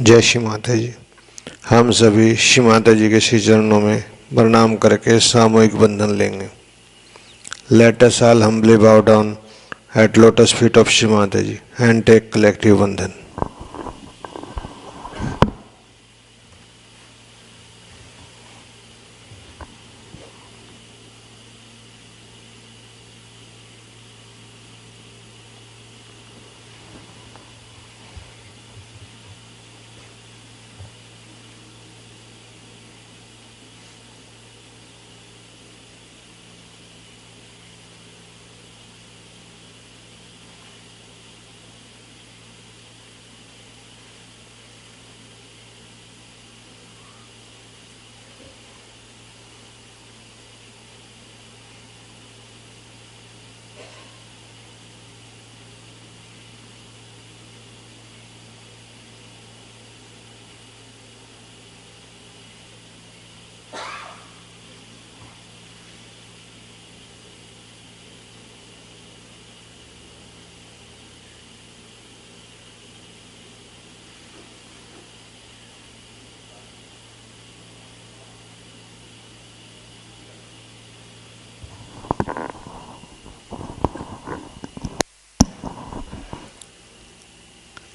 जय श्री माता जी। हम सभी श्री माता जी के श्री चरणों में प्रणाम करके सामूहिक बंधन लेंगे। Let us all humbly bow down at lotus feet of Shri Mata Ji and take collective बंधन।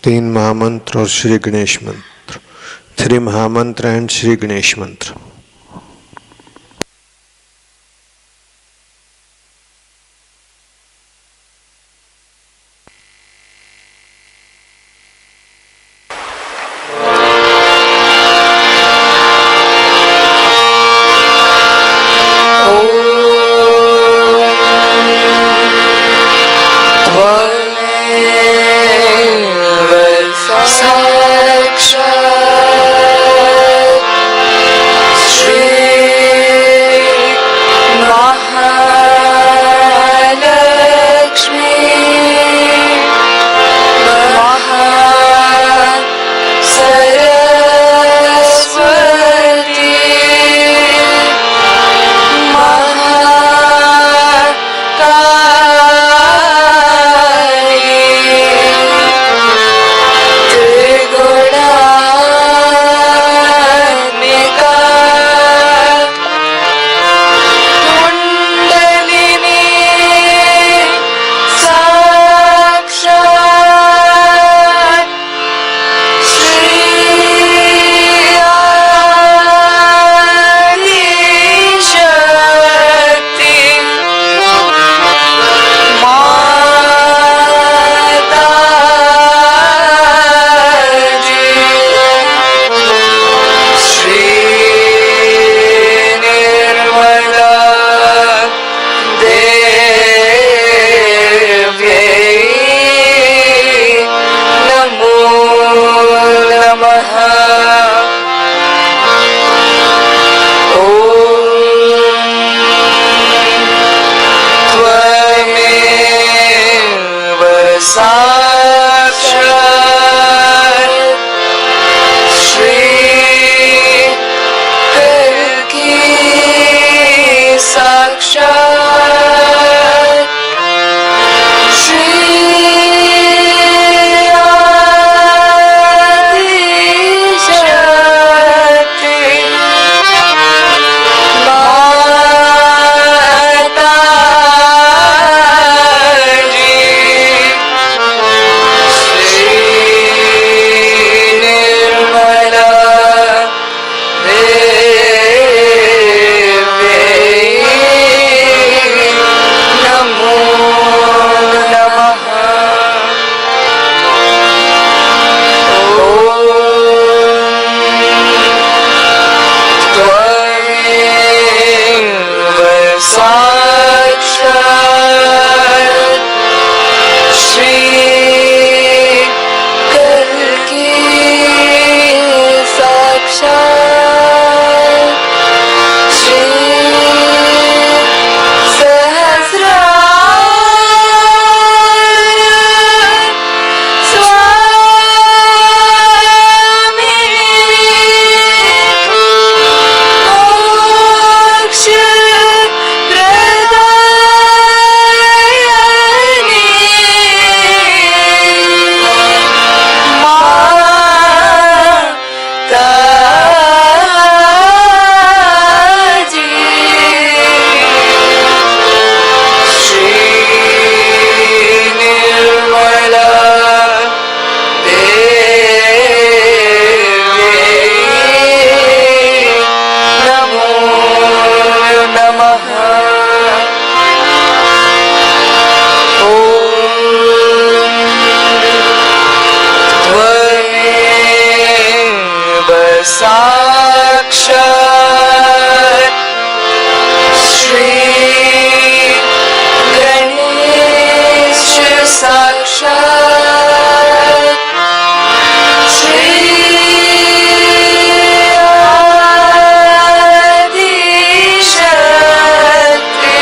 तीन महामंत्र और श्री गणेश मंत्र। 3 महामंत्र एंड श्री गणेश मंत्र। Sakshat Shri Ganesha Sakshat Shri Adi Shakti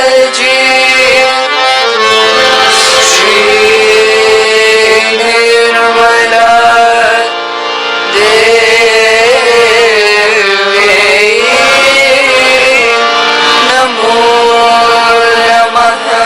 Mataji Shri Nirmal Devi Namo Namaha.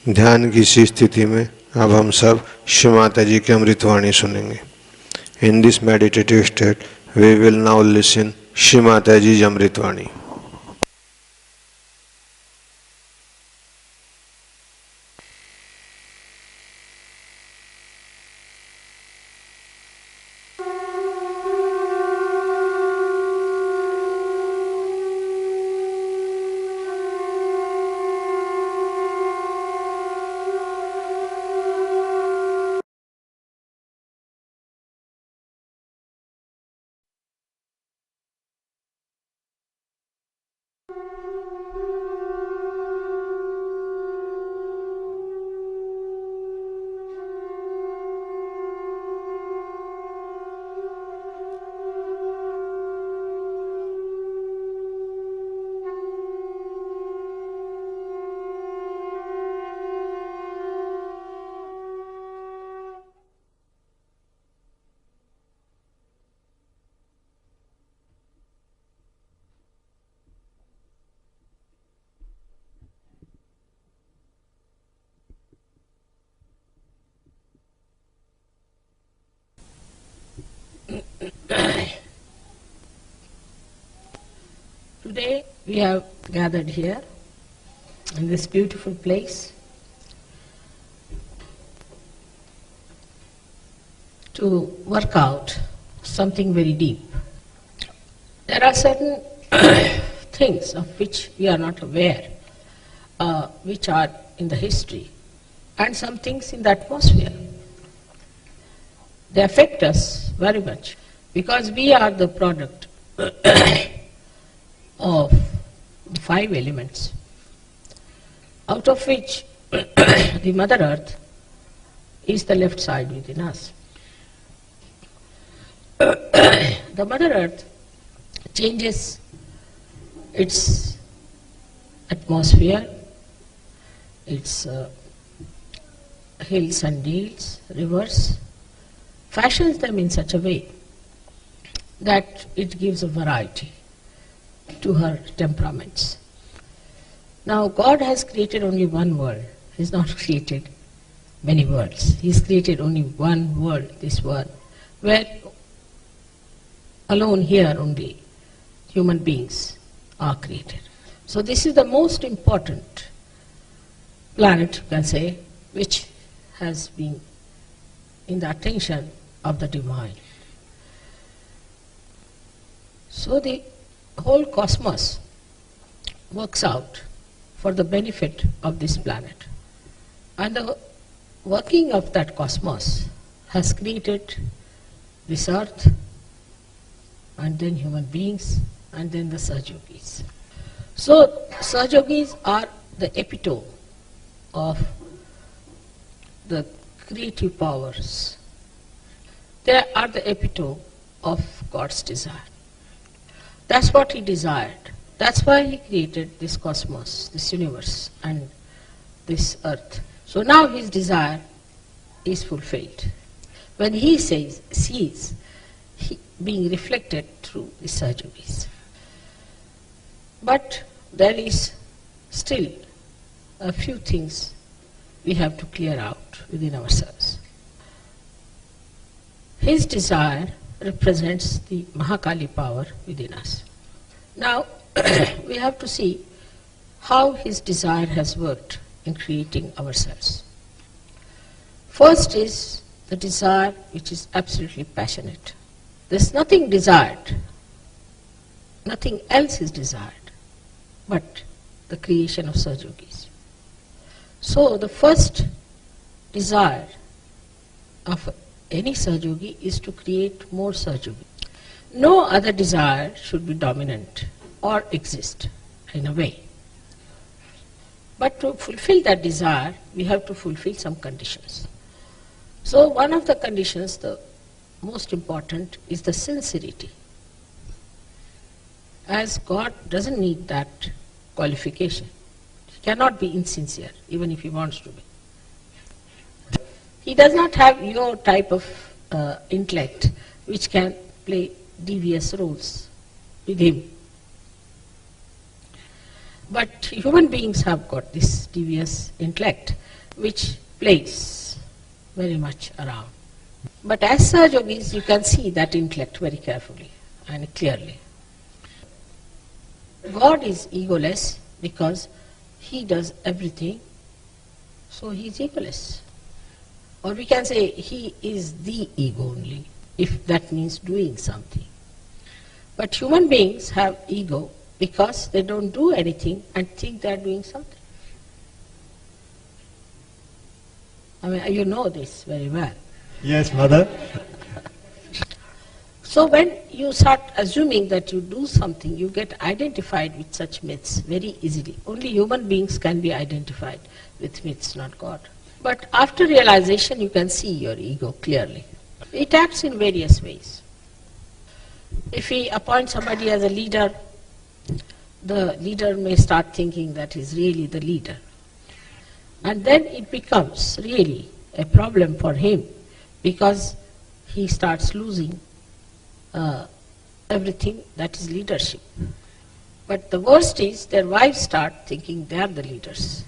ध्यान की इसी स्थिति में अब हम सब श्री माता जी की अमृतवाणी सुनेंगे. In this meditative state we will now listen Shri Mata ji अमृतवाणी. Today we have gathered here in this beautiful place to work out something very deep. There are certain things of which we are not aware, which are in the history, and some things in the atmosphere. They affect us very much because we are the product of the 5 elements, out of which the Mother Earth is the left side within us. The Mother Earth changes its atmosphere, its hills and dales, rivers, fashions them in such a way that it gives a variety to her temperaments. Now God has created only one world. He has not created many worlds. He has created only one world, this one, where alone here only human beings are created. So this is the most important planet, you can say, which has been in the attention of the divine. So the whole cosmos works out for the benefit of this planet. And the working of that cosmos has created this earth, and then human beings, and then the Sahajogis. So Sahajogis are the epitome of the creative powers. They are the epitome of God's desire. That's what He desired. That's why He created this cosmos, this universe, and this earth. So now His desire is fulfilled. When He sees being reflected through the Sahajogis. But there is still a few things we have to clear out within ourselves. His desire represents the Mahakali power within us. Now, we have to see how His desire has worked in creating ourselves. First is the desire which is absolutely passionate. There's nothing desired, nothing else is desired but the creation of Sahajogis. So the first desire of any Sahajogi is to create more Sahajogis. No other desire should be dominant or exist in a way. But to fulfill that desire, we have to fulfill some conditions. So one of the conditions, the most important, is the sincerity. As God doesn't need that qualification. He cannot be insincere, even if He wants to be. He does not have your type of intellect which can play devious roles with Him. But human beings have got this devious intellect which plays very much around. But as Sahajogis, you can see that intellect very carefully and clearly. God is egoless because He does everything, so He is egoless. Or we can say He is the ego only, if that means doing something. But human beings have ego because they don't do anything and think they are doing something. I mean, you know this very well. Yes, Mother. So when you start assuming that you do something, you get identified with such myths very easily. Only human beings can be identified with myths, not God. But after realization, you can see your ego clearly. It acts in various ways. If we appoint somebody as a leader, the leader may start thinking that he's really the leader. And then it becomes really a problem for him because he starts losing everything that is leadership. But the worst is their wives start thinking they are the leaders.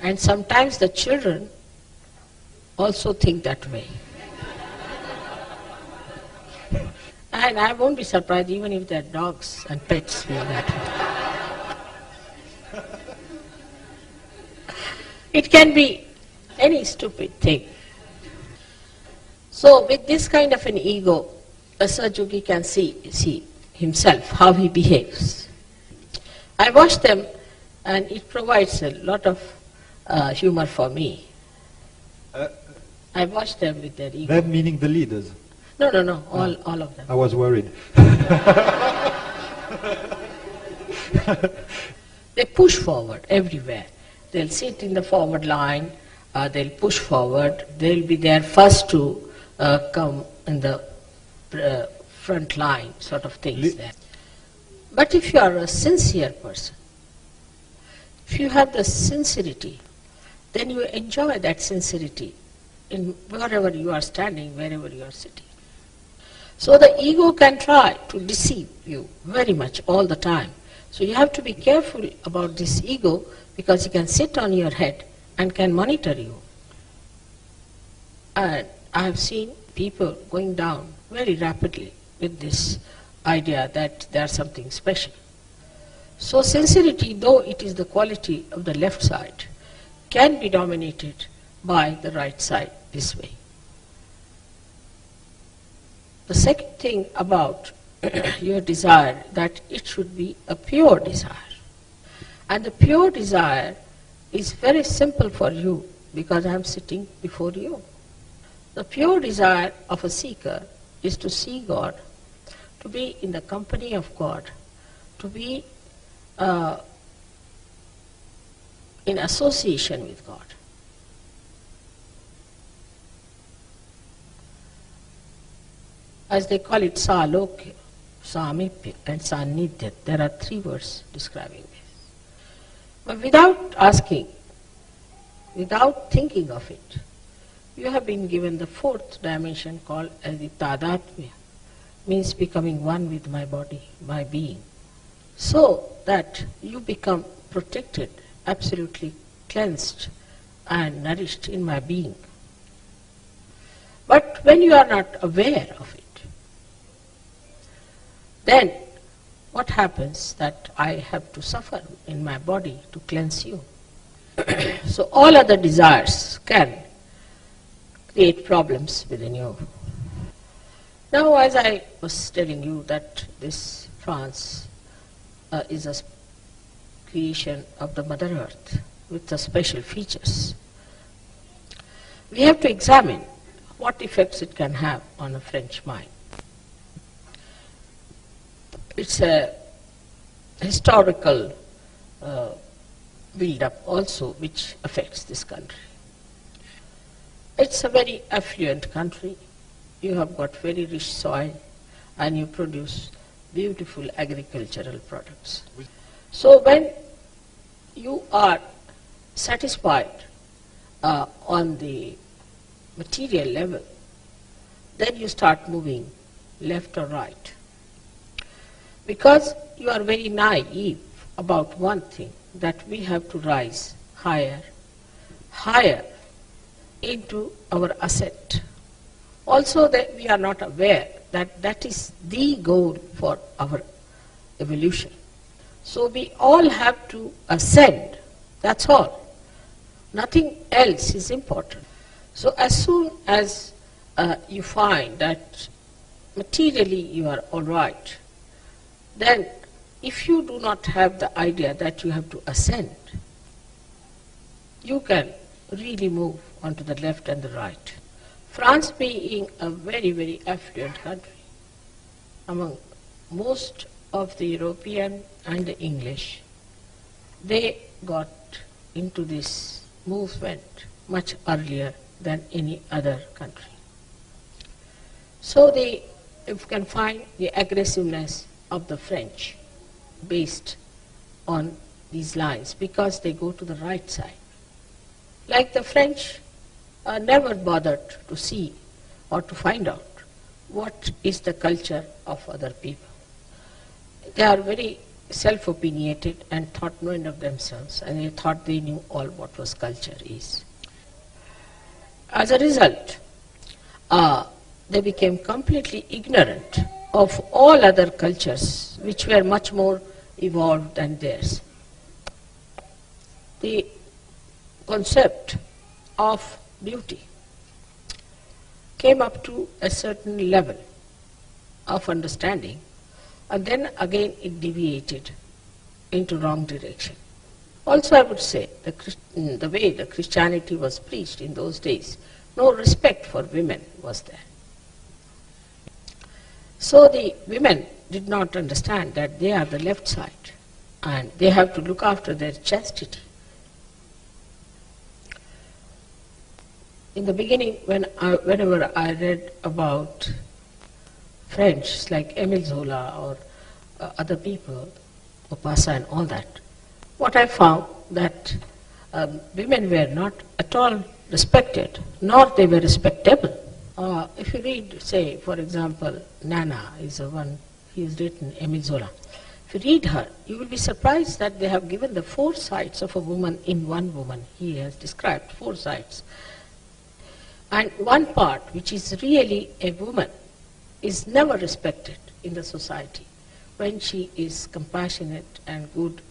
And sometimes the children also think that way. And I won't be surprised even if their dogs and pets feel that way. It can be any stupid thing. So with this kind of an ego, a Sahajogi can see himself, how he behaves. I watch them and it provides a lot of humor for me. I watch them with their ego. Them meaning the leaders? No, all of them. I was worried. They push forward everywhere. They'll sit in the forward line, they'll push forward, they'll be there first to come in the front line, sort of things there. But if you are a sincere person, if you have the sincerity, then you enjoy that sincerity in wherever you are standing, wherever you are sitting. So the ego can try to deceive you very much all the time. So you have to be careful about this ego because it can sit on your head and can monitor you. And I have seen people going down very rapidly with this idea that they are something special. So sincerity, though it is the quality of the left side, can be dominated by the right side this way. The second thing about your desire, that it should be a pure desire. And the pure desire is very simple for you because I am sitting before you. The pure desire of a seeker is to see God, to be in the company of God, to be in association with God. As they call it Salokya, Samipya and Sanidhya, there are 3 words describing this. But without asking, without thinking of it, you have been given the 4th dimension called as the Tadatmya, means becoming one with my body, my being, so that you become protected, absolutely cleansed and nourished in my being. But when you are not aware of it, then what happens that I have to suffer in my body to cleanse you. So all other desires can create problems within you. Now, as I was telling you that this France is a creation of the Mother Earth with the special features, we have to examine what effects it can have on a French mind. It's a historical build-up also which affects this country. It's a very affluent country. You have got very rich soil and you produce beautiful agricultural products. So when you are satisfied on the material level, then you start moving left or right. Because you are very naive about one thing, that we have to rise higher, higher into our ascent. Also that we are not aware that that is the goal for our evolution. So we all have to ascend, that's all. Nothing else is important. So as soon as you find that materially you are all right, then if you do not have the idea that you have to ascend, you can really move onto the left and the right. France being a very, very affluent country, among most of the European and the English, they got into this movement much earlier than any other country. So if you can find the aggressiveness of the French based on these lines, because they go to the right side. Like the French never bothered to see or to find out what is the culture of other people. They are very self-opinionated and thought no end of themselves, and they thought they knew all what was culture is. As a result, they became completely ignorant of all other cultures which were much more evolved than theirs. The concept of beauty came up to a certain level of understanding, and then again it deviated into wrong direction. Also I would say the way the Christianity was preached in those days, no respect for women was there. So the women did not understand that they are the left side and they have to look after their chastity. In the beginning, whenever I read about French, like Émile Zola or other people, Maupassant and all that, what I found that women were not at all respected, nor they were respectable. If you read, say, for example, Nana is the one he has written, Émile Zola. If you read her, you will be surprised that they have given the 4 sides of a woman in one woman. He has described 4 sides. And one part, which is really a woman, is never respected. in the society. When she is compassionate and good,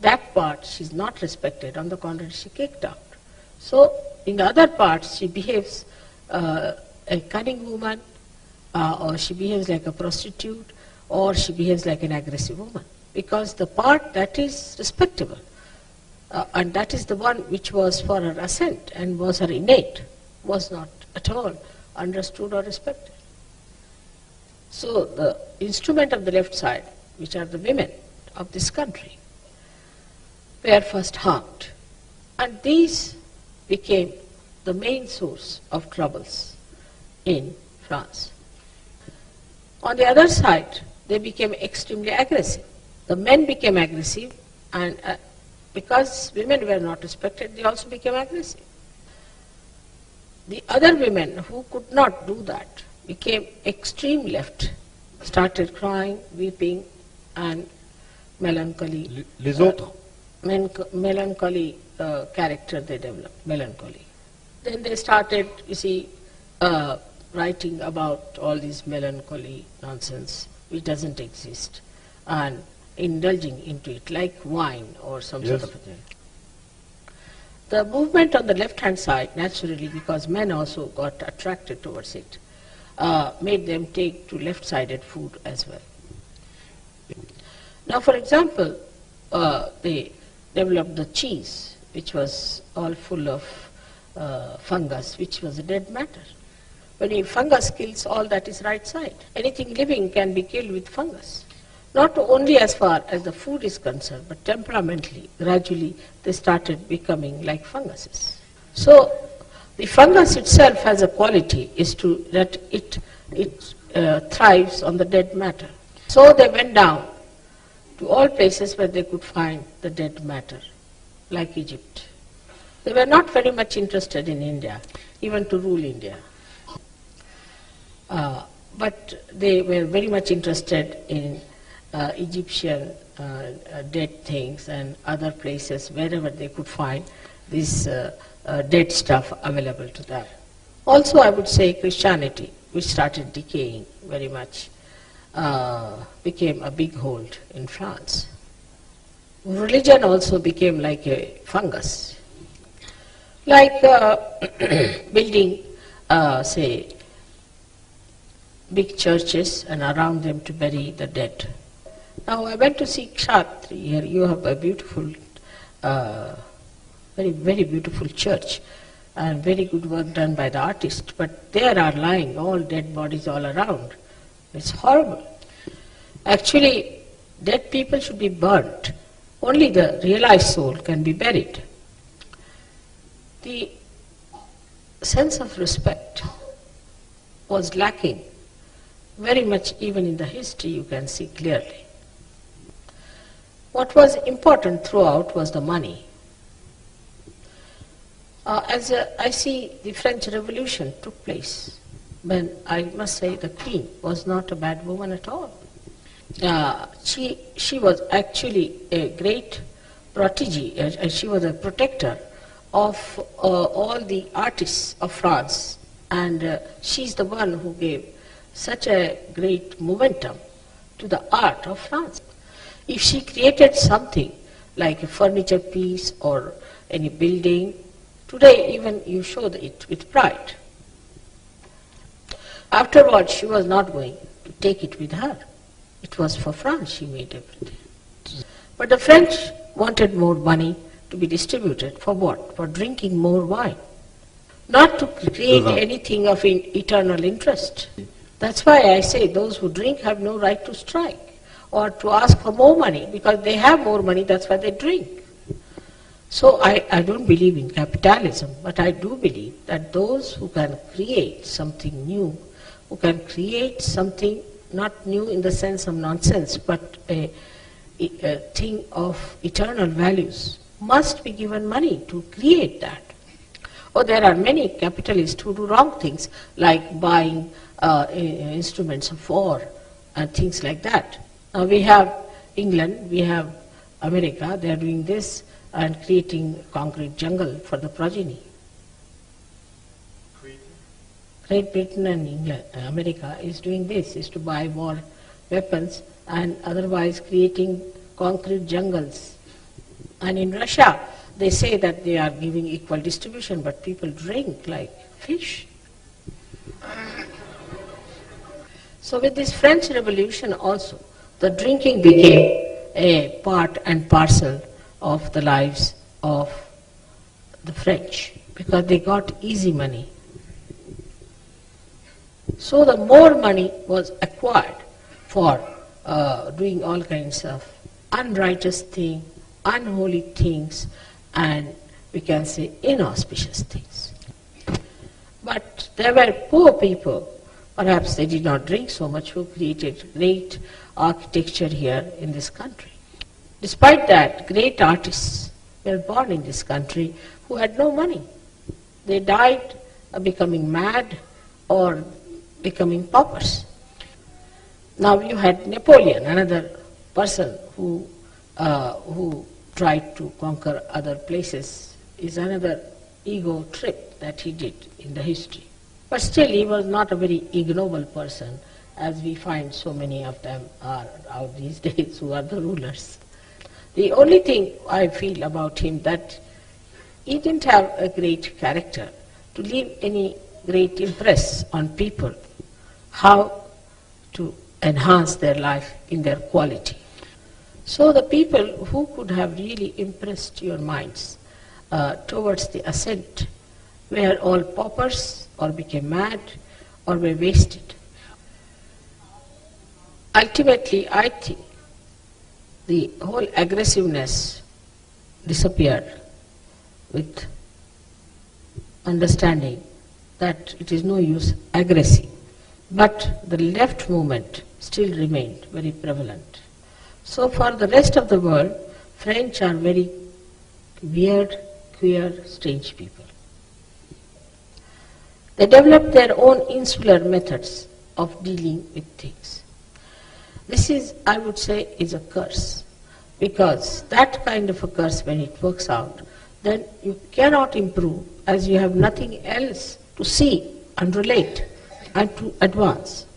that part she is not respected. On the contrary, she kicked out. So in the other parts, she behaves a cunning woman, or she behaves like a prostitute, or she behaves like an aggressive woman. Because the part that is respectable, and that is the one which was for her ascent and was her innate, was not at all understood or respected. So the instrument of the left side, which are the women of this country, were first harmed. And these became the main source of troubles in France. On the other side, they became extremely aggressive. The men became aggressive, and because women were not respected, they also became aggressive. The other women who could not do that became extreme left, started crying, weeping, and melancholy. Les autres? Melancholy character they developed, melancholy. Then they started, you see, writing about all this melancholy nonsense which doesn't exist, and indulging into it like wine or some sort of a thing. The movement on the left-hand side, naturally, because men also got attracted towards it, made them take to left-sided food as well. Now, for example, they developed the cheese, which was all full of fungus, which was a dead matter. When a fungus kills all that is right side, anything living can be killed with fungus. Not only as far as the food is concerned, but temperamentally, gradually they started becoming like funguses. So the fungus itself has a quality is to that it thrives on the dead matter. So they went down to all places where they could find the dead matter, like Egypt. They were not very much interested in India, even to rule India. But they were very much interested in Egyptian dead things and other places wherever they could find this dead stuff available to them. Also, I would say Christianity, which started decaying very much, became a big hold in France. Religion also became like a fungus, like building, say, big churches and around them to bury the dead. Now I went to see Shakti. Here you have a beautiful, very, very beautiful church and very good work done by the artist, but there are lying all dead bodies all around. It's horrible. Actually, dead people should be burnt. Only the realized soul can be buried. The sense of respect was lacking very much, even in the history you can see clearly. What was important throughout was the money. As I see the French Revolution took place, when I must say the Queen was not a bad woman at all. She was actually a great protégé, she was a protector of all the artists of France, and she's the one who gave such a great momentum to the art of France. If she created something like a furniture piece or any building, today even you show it with pride. Afterwards, she was not going to take it with her. It was for France she made everything. But the French wanted more money to be distributed. For what? For drinking more wine. Not to create anything of eternal interest. That's why I say those who drink have no right to strike or to ask for more money, because they have more money, that's why they drink. So I don't believe in capitalism, but I do believe that those who can create something new, who can create something not new in the sense of nonsense, but a thing of eternal values, must be given money to create that. Or there are many capitalists who do wrong things, like buying instruments of war and things like that. Now we have England, we have America, they are doing this and creating concrete jungle for the progeny. Great Britain and England, America is doing this, is to buy war weapons and otherwise creating concrete jungles. And in Russia, they say that they are giving equal distribution, but people drink like fish. So with this French Revolution also, the drinking became a part and parcel of the lives of the French, because they got easy money. So the more money was acquired for doing all kinds of unrighteous things, unholy things, and we can say inauspicious things. But there were poor people, perhaps they did not drink so much, who created great architecture here in this country. Despite that, great artists were born in this country who had no money. They died becoming mad or becoming paupers. Now you had Napoleon, another person who tried to conquer other places, is another ego trip that he did in the history. But still he was not a very ignoble person, as we find so many of them are out these days who are the rulers. The only thing I feel about him that he didn't have a great character to leave any great impress on people, how to enhance their life in their quality. So the people who could have really impressed your minds towards the ascent were all paupers, or became mad, or were wasted. Ultimately, I think the whole aggressiveness disappeared with understanding that it is no use aggressing. But the left movement still remained very prevalent. So for the rest of the world, French are very weird, queer, strange people. They developed their own insular methods of dealing with things. This is, I would say, is a curse, because that kind of a curse, when it works out, then you cannot improve, as you have nothing else to see and relate and to advance.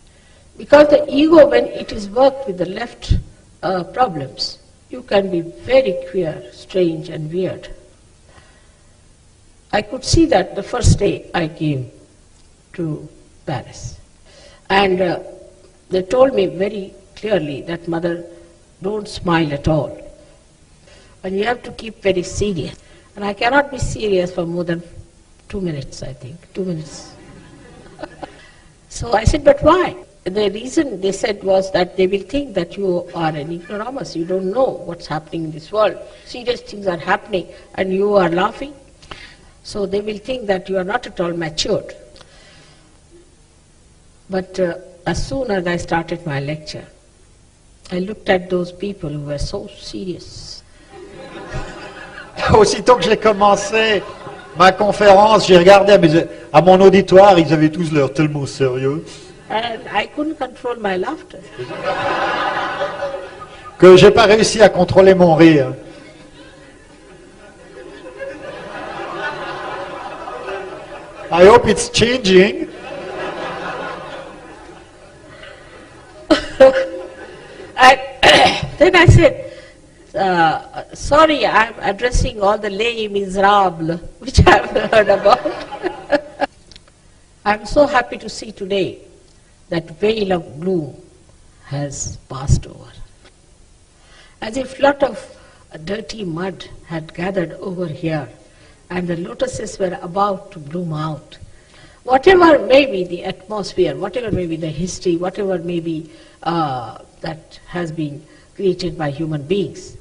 Because the ego, when it is worked with the left problems, you can be very queer, strange and weird. I could see that the first day I came to Paris. And they told me very clearly that, mother, don't smile at all. And you have to keep very serious. And I cannot be serious for more than 2 minutes, I think, 2 minutes. So I said, but why? The reason they said was that they will think that you are an ignoramus, you don't know what's happening in this world. Serious things are happening and you are laughing. So they will think that you are not at all matured. But as soon as I started my lecture, I looked at those people who were so serious. Aussitôt que j'ai commencé ma conférence, j'ai regardé à mon auditoire, ils avaient tous l'air tellement sérieux. And I couldn't control my laughter. Que j'ai pas réussi à contrôler mon rire. I hope it's changing. And then I said, sorry, I'm addressing all the les miserables, which I've heard about. I'm so happy to see today that veil of gloom has passed over. As if lot of dirty mud had gathered over here and the lotuses were about to bloom out. Whatever may be the atmosphere, whatever may be the history, whatever may be that has been created by human beings,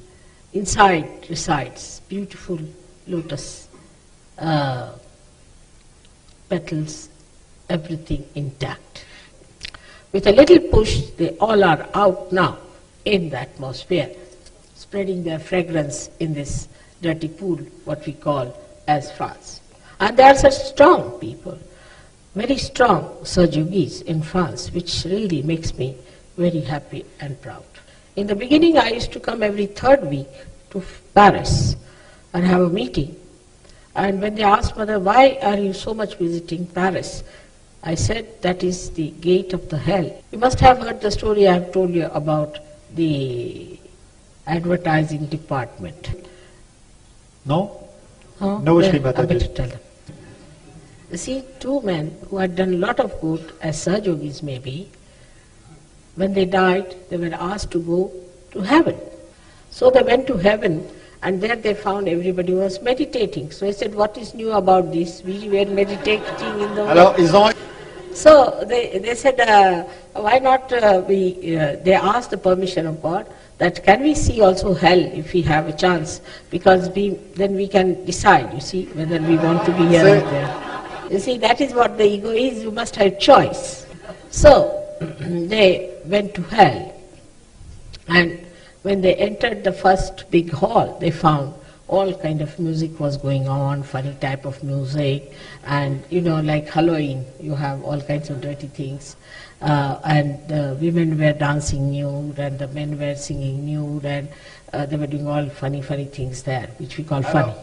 inside resides beautiful lotus petals, everything intact. With a little push, they all are out now in the atmosphere, spreading their fragrance in this dirty pool, what we call as France. And they are such strong people, very strong Sahjogis in France, which really makes me very happy and proud. In the beginning, I used to come every third week to Paris and have a meeting. And when they asked, Mother, why are you so much visiting Paris? I said that is the gate of the hell. You must have heard the story I have told you about the advertising department. No? Huh? No, Then Shri I Mataji. better tell them. You see, two men who had done a lot of good, as Sahajogis maybe, when they died, they were asked to go to heaven. So they went to heaven, and there they found everybody was meditating. So I said, what is new about this? We were meditating in the... Alors, ils ont... So they said, why not they asked the permission of God that can we see also hell if we have a chance, because then we can decide, you see, whether we want to be here or there. You see, that is what the ego is, you must have choice. So they went to hell, and when they entered the first big hall, they found all kind of music was going on, funny type of music, and like Halloween, you have all kinds of dirty things, and the women were dancing nude, and the men were singing nude, and they were doing all funny things there, which we call funny.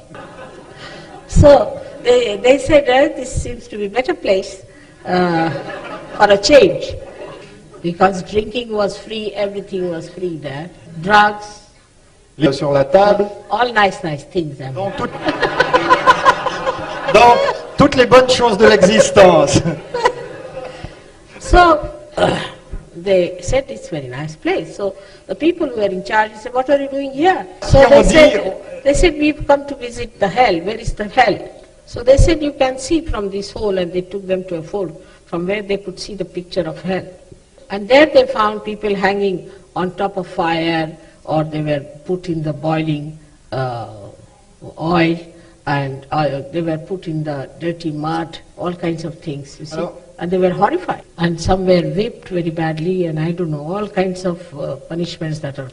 So they said, this seems to be a better place for a change, because drinking was free, everything was free there, drugs, sur la table, all nice things. I mean. donc toutes les bonnes choses de l'existence. So they said it's a very nice place. So the people who were in charge said, what are you doing here? So they said we've come to visit the hell. Where is the hell? So they said you can see from this hole, and they took them to a hole from where they could see the picture of hell. And there they found people hanging on top of fire, or they were put in the boiling oil, and they were put in the dirty mud, all kinds of things, you see. And they were horrified. And some were whipped very badly, and I don't know, all kinds of punishments that are.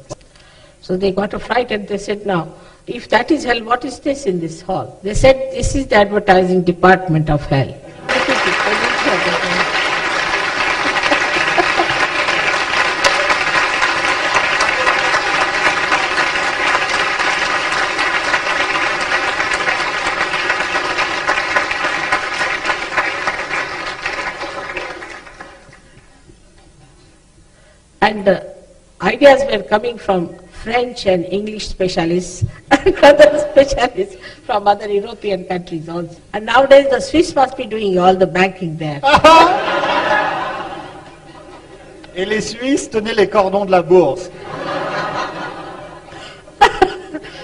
So they got a fright, and they said, now, if that is hell, what is this in this hall? They said, this is the advertising department of hell. And the ideas were coming from French and English specialists and other specialists from other European countries also. And nowadays the Swiss must be doing all the banking there. Et les Suisses tenaient les cordons de la bourse.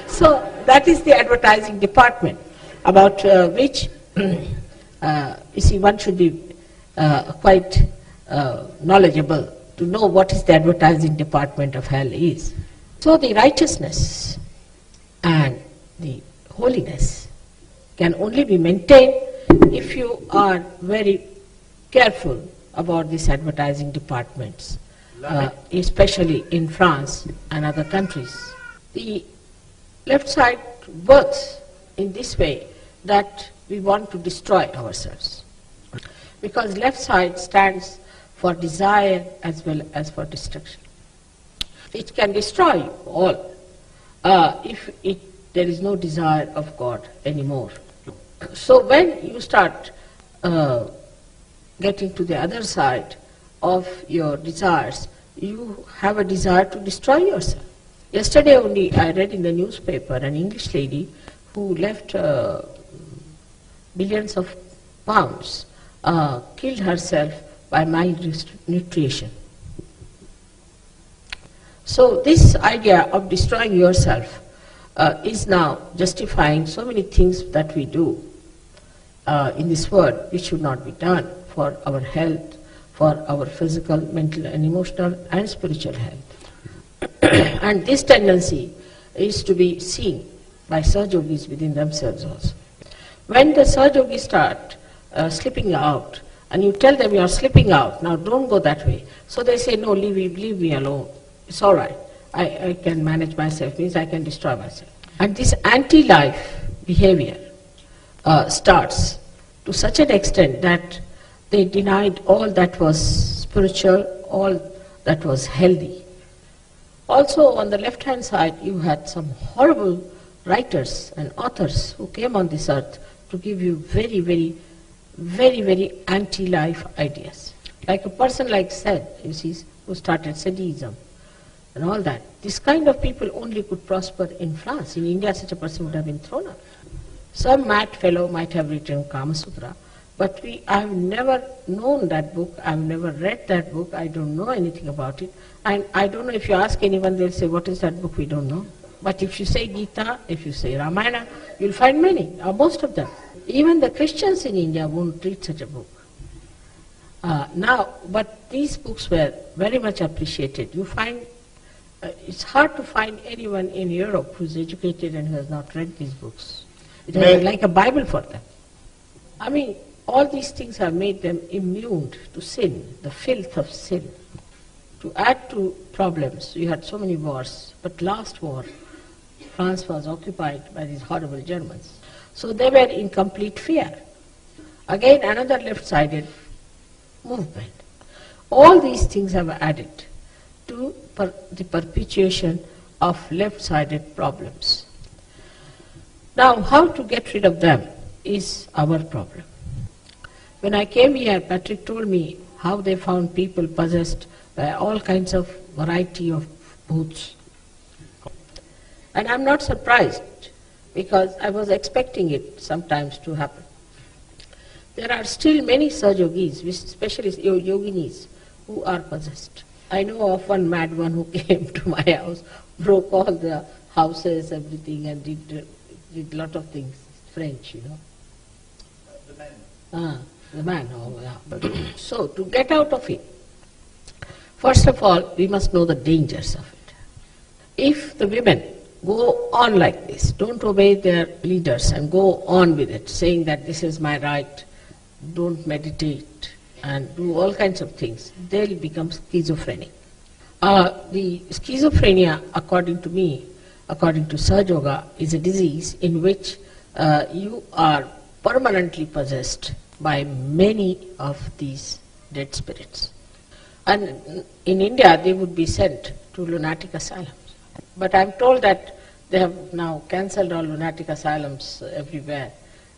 So that is the advertising department, about which, you see, one should be quite knowledgeable to know what is the advertising department of hell is. So the righteousness and the holiness can only be maintained if you are very careful about these advertising departments, especially in France and other countries. The left side works in this way that we want to destroy ourselves, because left side stands for desire as well as for destruction. It can destroy you all if there is no desire of God anymore. So when you start getting to the other side of your desires, you have a desire to destroy yourself. Yesterday only I read in the newspaper an English lady who left billions of pounds, killed herself by malnutrition. So this idea of destroying yourself is now justifying so many things that we do in this world which should not be done for our health, for our physical, mental and emotional and spiritual health. And this tendency is to be seen by Sahajogis within themselves also. When the Sahajogis start slipping out, and you tell them you are slipping out, now don't go that way. So they say, no, leave me alone. It's all right. I can manage myself, means I can destroy myself. And this anti-life behavior starts to such an extent that they denied all that was spiritual, all that was healthy. Also on the left-hand side, you had some horrible writers and authors who came on this earth to give you very very, very anti-life ideas. Like a person like Said, you see, who started Sadism and all that. This kind of people only could prosper in France. In India, such a person would have been thrown out. Some mad fellow might have written Kama Sutra, but I have never known that book, I have never read that book, I don't know anything about it. And I don't know, if you ask anyone, they'll say, what is that book? We don't know. But if you say Gita, if you say Ramayana, you'll find many, or most of them. Even the Christians in India won't read such a book. But these books were very much appreciated. You find, it's hard to find anyone in Europe who's educated and who has not read these books. It is like a Bible for them. I mean, all these things have made them immune to sin, the filth of sin. To add to problems, you had so many wars, but last war, France was occupied by these horrible Germans. So they were in complete fear. Again, another left-sided movement. All these things have added to the perpetuation of left-sided problems. Now, how to get rid of them is our problem. When I came here, Patrick told me how they found people possessed by all kinds of variety of bhoots. And I'm not surprised, because I was expecting it sometimes to happen. There are still many Sajogis, especially yoginis, who are possessed. I know of one mad one who came to my house, broke all the houses, everything, and did a lot of things. French, you know. The man, oh yeah. So, to get out of it, first of all, we must know the dangers of it. If the women go on like this, don't obey their leaders and go on with it, saying that this is my right, don't meditate, and do all kinds of things, they'll become schizophrenic. The schizophrenia, according to me, according to Sahaja Yoga, is a disease in which you are permanently possessed by many of these dead spirits. And in India, they would be sent to lunatic asylums. But I'm told that they have now cancelled all lunatic asylums everywhere,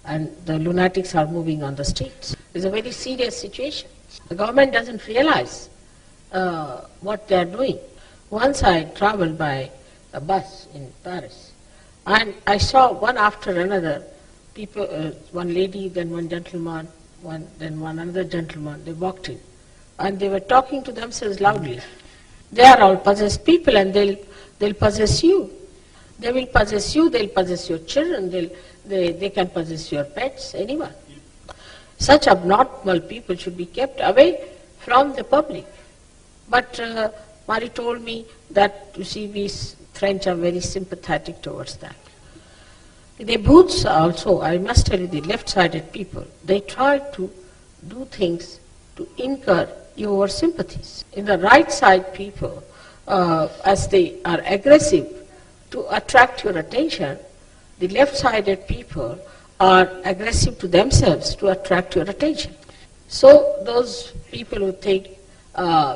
and the lunatics are moving on the streets. It's a very serious situation. The government doesn't realize what they are doing. Once I traveled by a bus in Paris, and I saw one after another people, one lady, then one gentleman, then one another gentleman, they walked in, and they were talking to themselves loudly. They are all possessed people, and they'll possess you. They will possess you, they'll possess your children, they can possess your pets, anyone. Such abnormal people should be kept away from the public. But Mari told me that, you see, we French are very sympathetic towards that. The bhoots also, I must tell you, the left-sided people, they try to do things to incur your sympathies. In the right-side people, as they are aggressive to attract your attention, the left-sided people are aggressive to themselves to attract your attention. So those people who think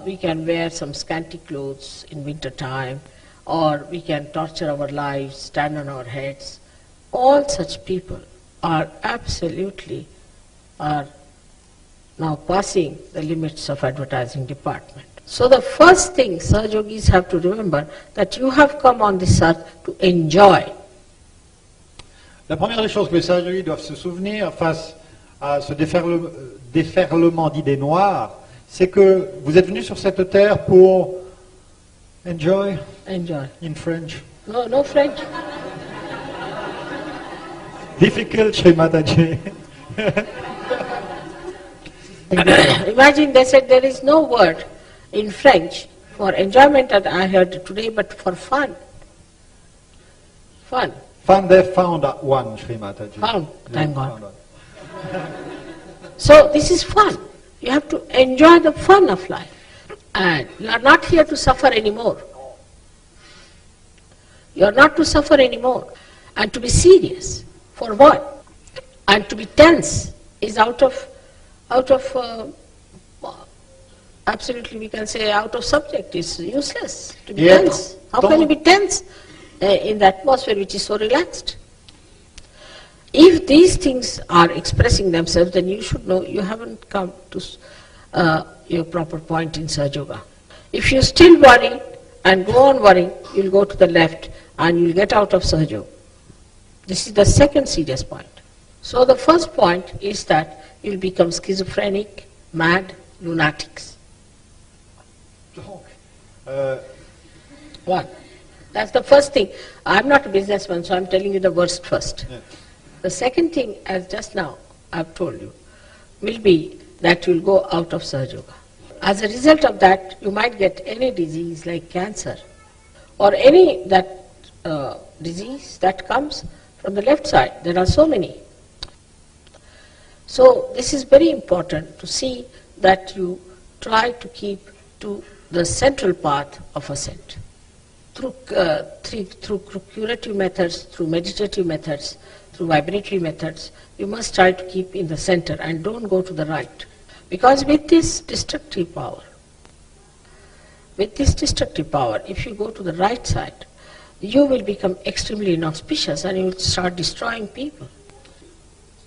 we can wear some scanty clothes in winter time, or we can torture our lives, stand on our heads, all such people are absolutely now passing the limits of advertising department. So the first thing Sahajogis have to remember, that you have come on this earth to enjoy. La première des choses que les Sahajogis doivent se souvenir face à ce déferlement d'idées noires, c'est que vous êtes venus sur cette terre pour enjoy. Enjoy. In French. No French. Difficult, Shri Mataji. Imagine they said there is no word in French for enjoyment that I heard today, but for fun. Fun. Fun, they found one, Shri Mataji. Found, thank God. So this is fun. You have to enjoy the fun of life. And you are not here to suffer anymore. You are not to suffer anymore. And to be serious. For what? And to be tense is out of absolutely, we can say, out of subject. It's useless to be tense. How can you be tense in the atmosphere which is so relaxed? If these things are expressing themselves, then you should know you haven't come to your proper point in Sahaja Yoga. If you still worry and go on worrying, you'll go to the left and you'll get out of Sahaja Yoga. This is the second serious point. So the first point is that you'll become schizophrenic, mad, lunatics. Donc, One. That's the first thing. I'm not a businessman, so I'm telling you the worst first. Yeah. The second thing, as just now I've told you, will be that you'll go out of Sahaja Yoga. As a result of that, you might get any disease like cancer or any disease that comes from the left side. There are so many. So this is very important to see that you try to keep to the central path of ascent. Through curative methods, through meditative methods, through vibratory methods, you must try to keep in the center and don't go to the right. Because with this destructive power, if you go to the right side, you will become extremely inauspicious and you will start destroying people.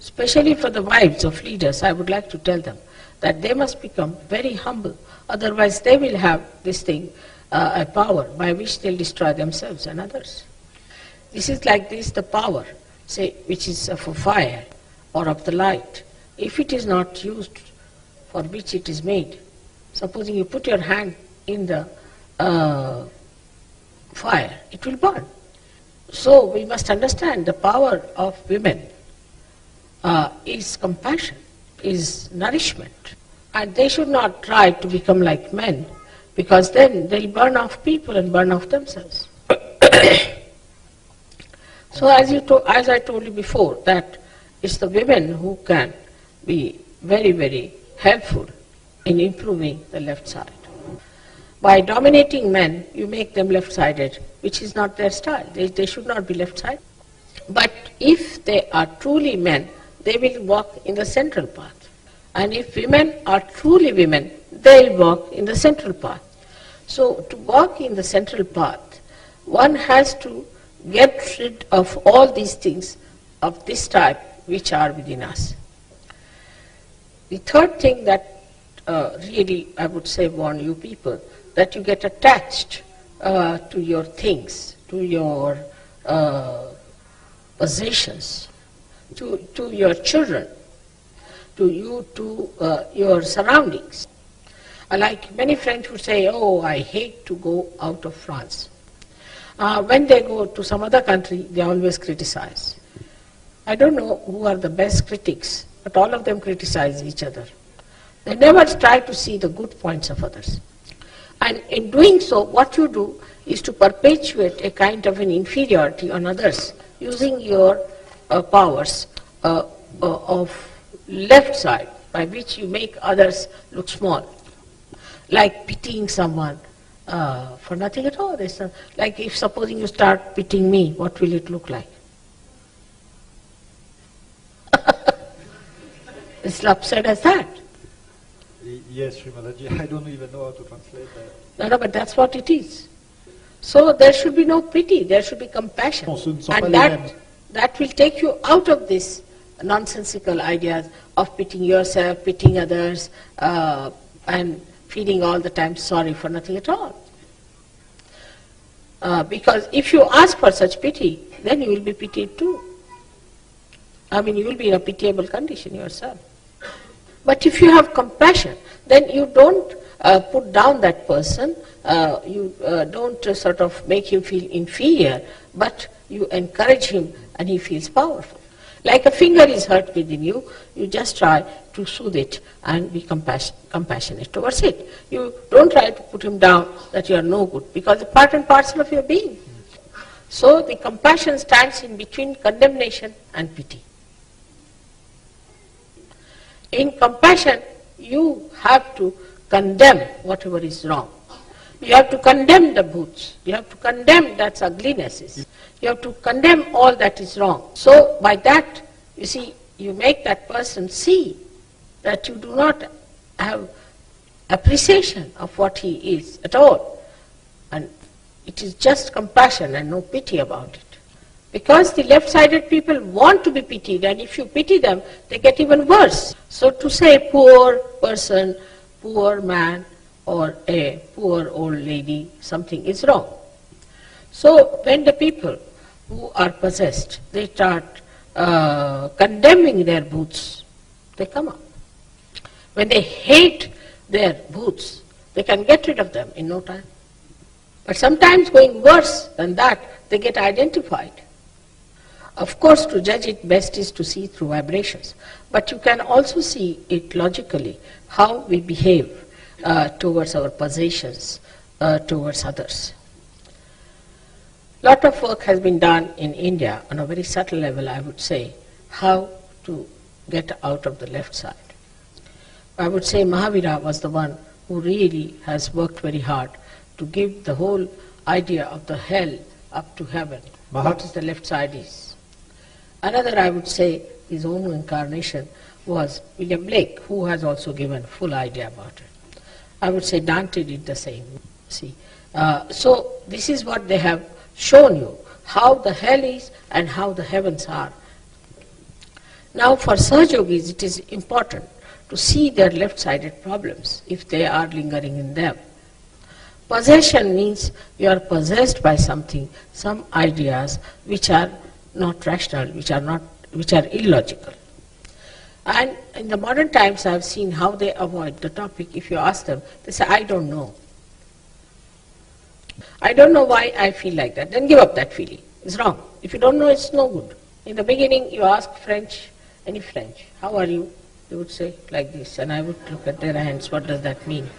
Especially for the wives of leaders, I would like to tell them that they must become very humble, otherwise they will have this thing, a power by which they'll destroy themselves and others. This is like this, the power, say, which is of a fire or of the light. If it is not used for which it is made, supposing you put your hand in the fire, it will burn. So we must understand the power of women is compassion, is nourishment. And they should not try to become like men, because then they'll burn off people and burn off themselves. So as I told you before, that it's the women who can be very, very helpful in improving the left side. By dominating men, you make them left-sided, which is not their style. They should not be left-sided. But if they are truly men, they will walk in the central path. And if women are truly women, they'll walk in the central path. So to walk in the central path, one has to get rid of all these things of this type which are within us. The third thing that really I would say warn you people, that you get attached to your things, to your possessions, to your children, to your surroundings. Like many French would say, oh, I hate to go out of France. When they go to some other country, they always criticize. I don't know who are the best critics, but all of them criticize each other. They never try to see the good points of others. And in doing so, what you do is to perpetuate a kind of an inferiority on others, using your powers of left side, by which you make others look small. Like pitying someone for nothing at all. Like if supposing you start pitying me, what will it look like? It's upset as that. Yes, Srimadaji, I don't even know how to translate that. No, but that's what it is. So there should be no pity, there should be compassion. And that will take you out of this nonsensical ideas of pitying yourself, pitying others, and feeling all the time sorry for nothing at all. Because if you ask for such pity, then you will be pitied too. I mean, you will be in a pitiable condition yourself. But if you have compassion, then you don't put down that person, you don't sort of make him feel inferior, but you encourage him and he feels powerful. Like a finger is hurt within you, you just try to soothe it and be compassionate towards it. You don't try to put him down that you are no good, because it's part and parcel of your being. So the compassion stands in between condemnation and pity. In compassion, you have to condemn whatever is wrong. You have to condemn the bhoots. You have to condemn that's uglinesses. You have to condemn all that is wrong. So by that, you see, you make that person see that you do not have appreciation of what he is at all. And it is just compassion and no pity about it. Because the left-sided people want to be pitied, and if you pity them, they get even worse. So to say poor person, poor man, or a poor old lady, something is wrong. So when the people who are possessed, they start condemning their bhoots, they come up. When they hate their bhoots, they can get rid of them in no time. But sometimes going worse than that, they get identified. Of course, to judge it best is to see through vibrations, but you can also see it logically, how we behave towards our possessions, towards others. Lot of work has been done in India on a very subtle level, I would say, how to get out of the left side. I would say Mahavira was the one who really has worked very hard to give the whole idea of the hell up to heaven, what is the left side is. Another, I would say, his own incarnation was William Blake, who has also given full idea about it. I would say Dante did the same. See, so this is what they have shown you, how the hell is and how the heavens are. Now for Sahajogis, it is important to see their left-sided problems, if they are lingering in them. Possession means you are possessed by something, some ideas which are not rational, which are illogical. And in the modern times I have seen how they avoid the topic. If you ask them, they say, I don't know. I don't know why I feel like that. Then give up that feeling. It's wrong. If you don't know, it's no good. In the beginning, you ask French, any French, how are you? They would say like this, and I would look at their hands, what does that mean?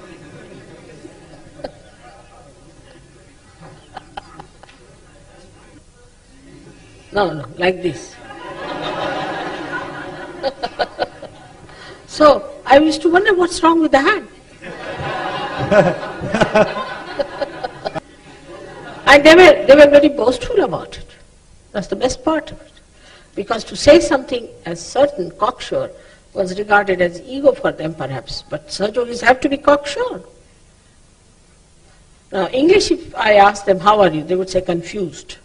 No, like this. So I used to wonder what's wrong with the hand. And they were very boastful about it. That's the best part of it. Because to say something as certain, cocksure, was regarded as ego for them perhaps, but Sahajogis have to be cocksure. Now English, if I asked them, how are you? They would say confused.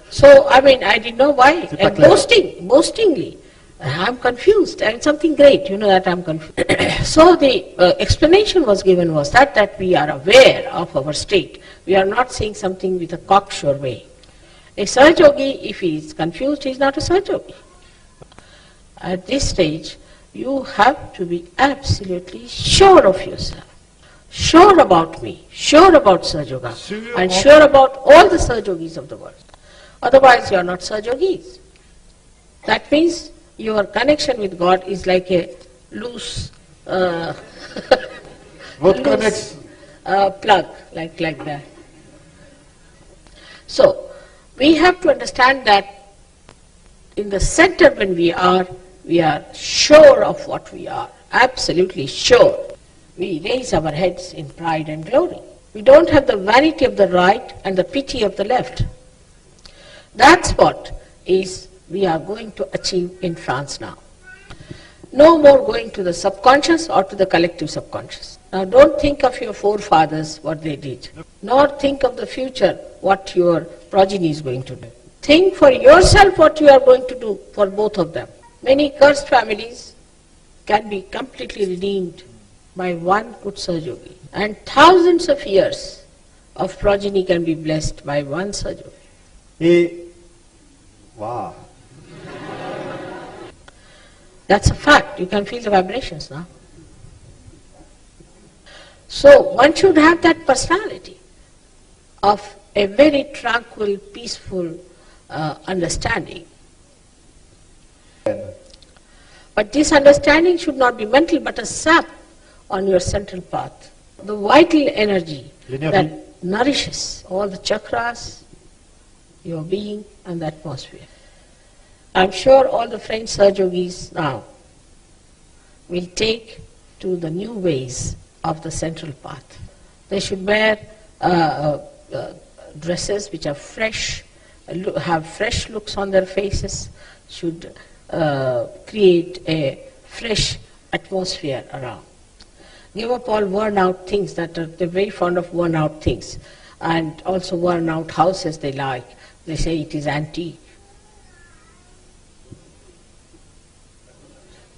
So, I mean, I didn't know why. And boastingly, I'm confused, and something great, you know that I'm confused. So the explanation was given was that we are aware of our state. We are not saying something with a cocksure way. A Sahajogi, if he is confused, he is not a Sahajogi. At this stage, you have to be absolutely sure of yourself. Sure about me, sure about Sahajoga, and sure about all the Sahajogis of the world. Otherwise, you are not Sahajogis. That means your connection with God is like a loose, plug, like that. So, we have to understand that in the center when we are sure of what we are, absolutely sure. We raise our heads in pride and glory. We don't have the vanity of the right and the pity of the left. That's what is we are going to achieve in France now. No more going to the subconscious or to the collective subconscious. Now don't think of your forefathers, what they did, nor think of the future, what your progeny is going to do. Think for yourself what you are going to do for both of them. Many cursed families can be completely redeemed by one good Sahajogi, and thousands of years of progeny can be blessed by one Sahajogi. Wow. That's a fact. You can feel the vibrations now. So one should have that personality of a very tranquil, peaceful understanding. But this understanding should not be mental, but a sap on your central path. The vital energy that nourishes all the chakras, your being and the atmosphere. I'm sure all the French Sahajogis now will take to the new ways of the central path. They should wear dresses which are fresh, have fresh looks on their faces, should create a fresh atmosphere around. Give up all worn out things they're very fond of worn out things, and also worn out houses they like. They say it is antique.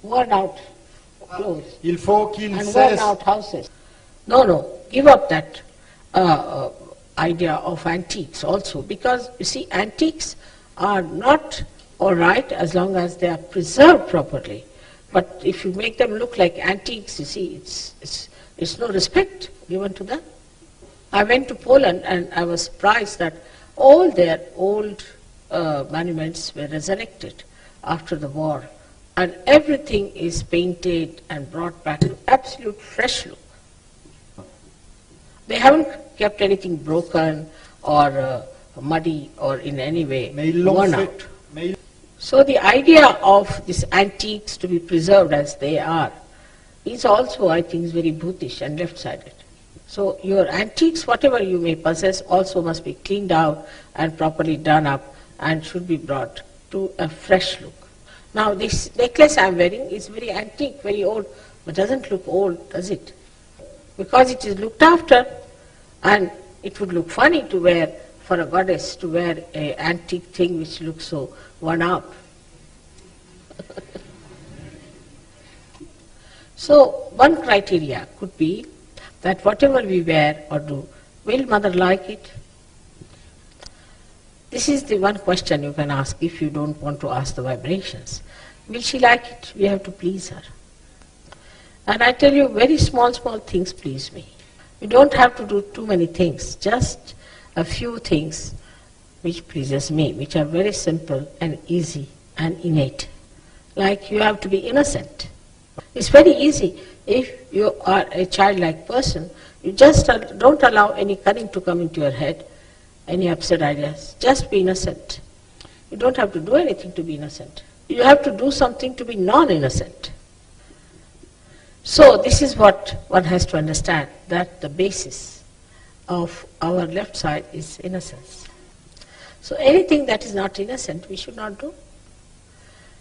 Worn out clothes Il faut qu'il and worn cesse. out houses. No, give up that idea of antiques also, because you see, antiques are not all right as long as they are preserved properly. But if you make them look like antiques, you see, it's no respect given to them. I went to Poland and I was surprised that all their old monuments were resurrected after the war, and everything is painted and brought back to absolute fresh look. They haven't kept anything broken or muddy or in any way Mais ils l'ont worn fait. out. Mais So the idea of these antiques to be preserved as they are is also, I think, is very Buddhist and left-sided. So your antiques, whatever you may possess, also must be cleaned out and properly done up and should be brought to a fresh look. Now this necklace I am wearing is very antique, very old, but doesn't look old, does it? Because it is looked after, and it would look funny to wear, for a goddess to wear an antique thing which looks so worn up. So one criteria could be that whatever we wear or do, will Mother like it? This is the one question you can ask if you don't want to ask the vibrations. Will she like it? We have to please her. And I tell you, very small things please me. You don't have to do too many things, just a few things which pleases me, which are very simple and easy and innate. Like you have to be innocent. It's very easy. If you are a childlike person, you just don't allow any cunning to come into your head, any absurd ideas. Just be innocent. You don't have to do anything to be innocent. You have to do something to be non-innocent. So this is what one has to understand, that the basis of our left side is innocence. So anything that is not innocent, we should not do.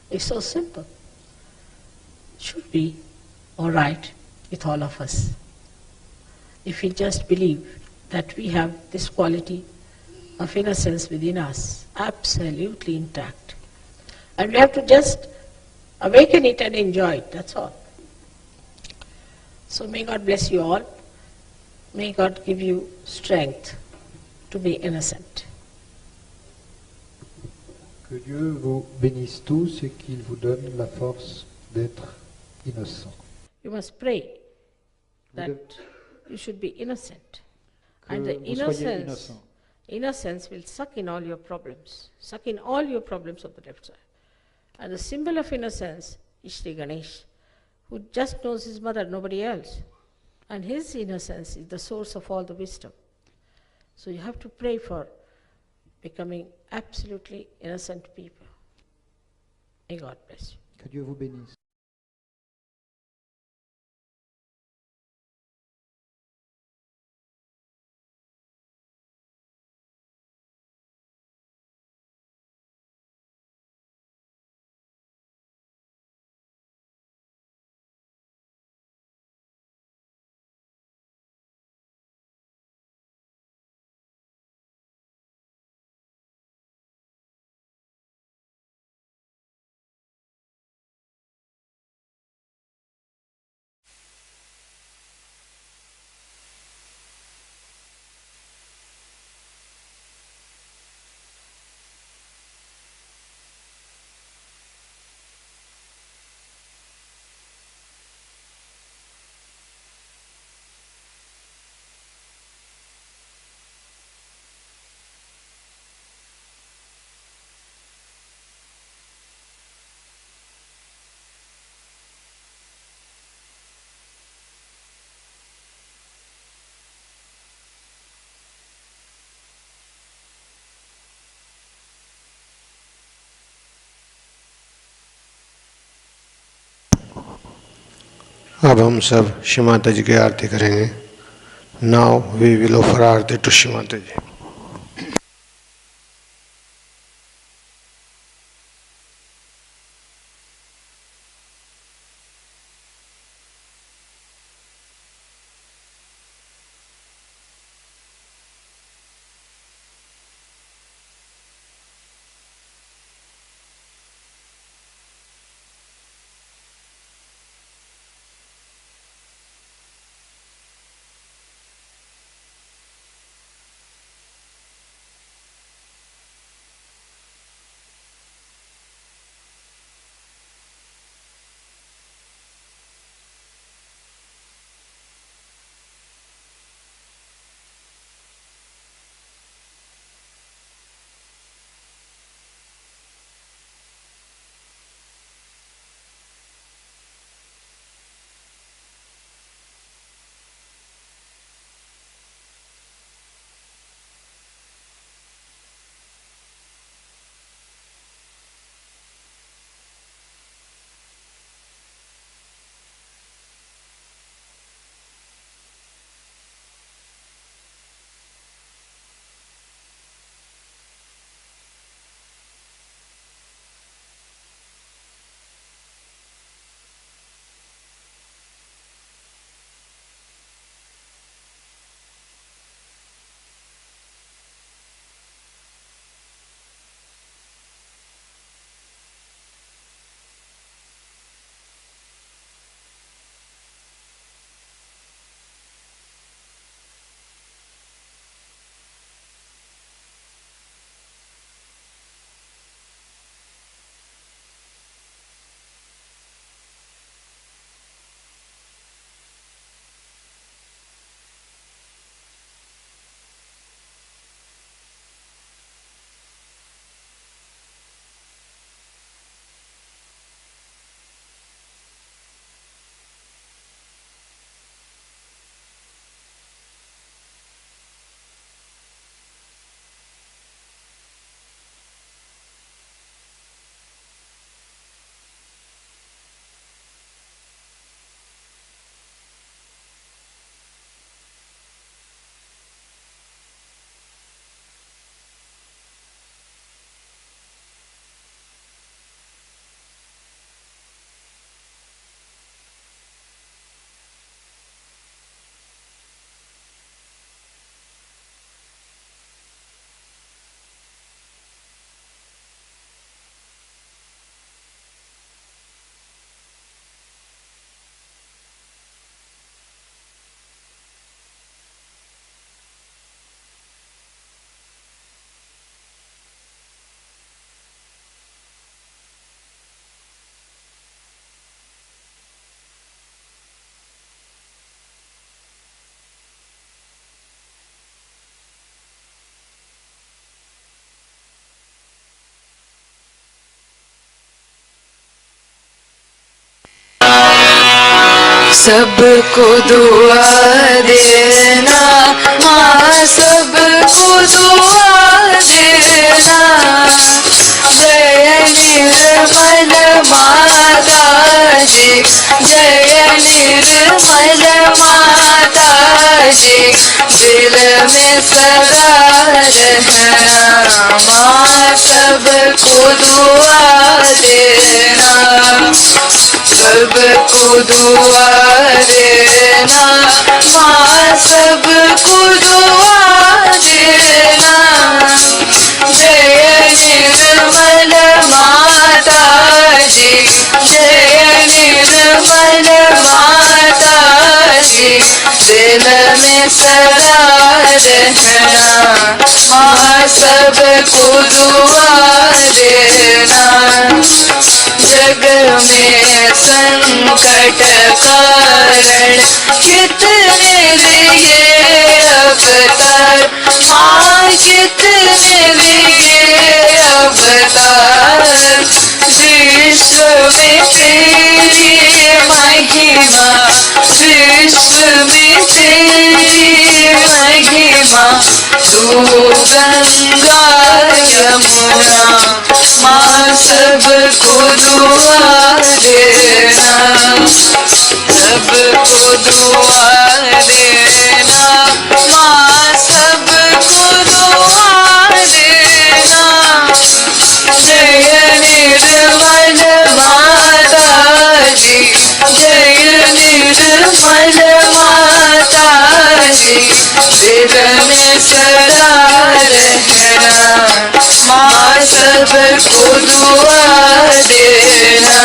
It's so simple. It should be all right with all of us. If we just believe that we have this quality of innocence within us, absolutely intact. And we have to just awaken it and enjoy it, that's all. So may God bless you all. May God give you strength to be innocent. que Dieu vous bénisse tous et qu'il vous donne la force d'être innocent. You must pray that you should be innocent. Que And the vous soyez innocent. innocence will suck in all your problems, suck in all your problems of the left side. And the symbol of innocence is Shri Ganesh, who just knows his mother, nobody else. And his innocence is the source of all the wisdom. So you have to pray for becoming absolutely innocent people. May God bless you. Que Dieu vous bénisse. अब हम सब श्री माता जी की आरती करेंगे. Now we will offer aarti to Shri Mata ji. सबको दुआ देना माँ, सबको दुआ देना। जय निर्मल माता जी, जय निर्मल माता जी, दिल में सदा रहना माँ, सबको दुआ देना। सबको दुआ देना माँ, सबको दुआ देना। जय निर्मल माता जी, जय निर्मल माता जी, दिल में सदा रहना माँ, सबको दुआ देना। जग में संकट कारण कितने लिए अवतार माँ, कितने लिए अवतार। विश्व में तेरी महिमा, विश्व में तेरी महिमा। तू गंगा यमुना माँ, सबको दुआ देना। सबको दुआ देना माँ, सबको दुआ देना। जय निर्मल माता जी, जय निर्मल माता जी, दिल में सदा रहना माँ, सबको दुआ देना।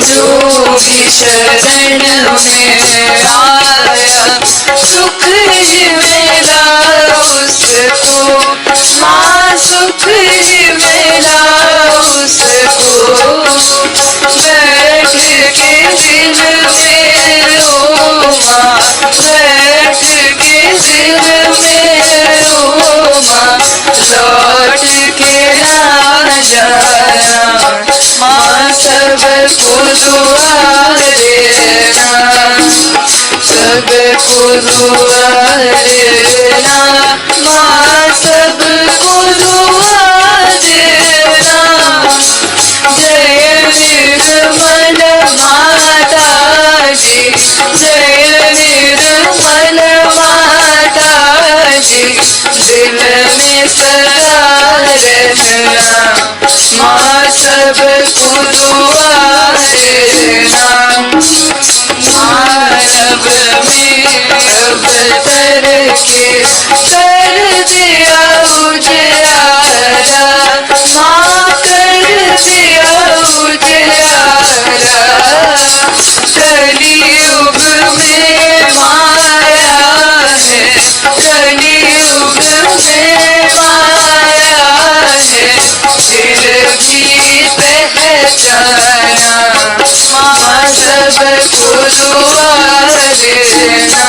जो भी शरण में आया सुख ही मिला उसको माँ, सुख ही मिला उसको। बैठ के दिल में रो माँ, बैठ के दिल में रो माँ, लौट के ना जाना माँ, सबको दुआ देना। सबको दुआ देना माँ, सबको दुआ देना। जय निर्मल माता जी, जय निर्मल माता जी, दिल में सदा रहना माँ, सबको दुआ देना। मानव में अवतर के कर दिया उजियारा माँ, कर दिया उजियारा। कलियुग में माया है, कलियुग में माया है, फिर भी पहचाना माँ, सबको दुआ देना।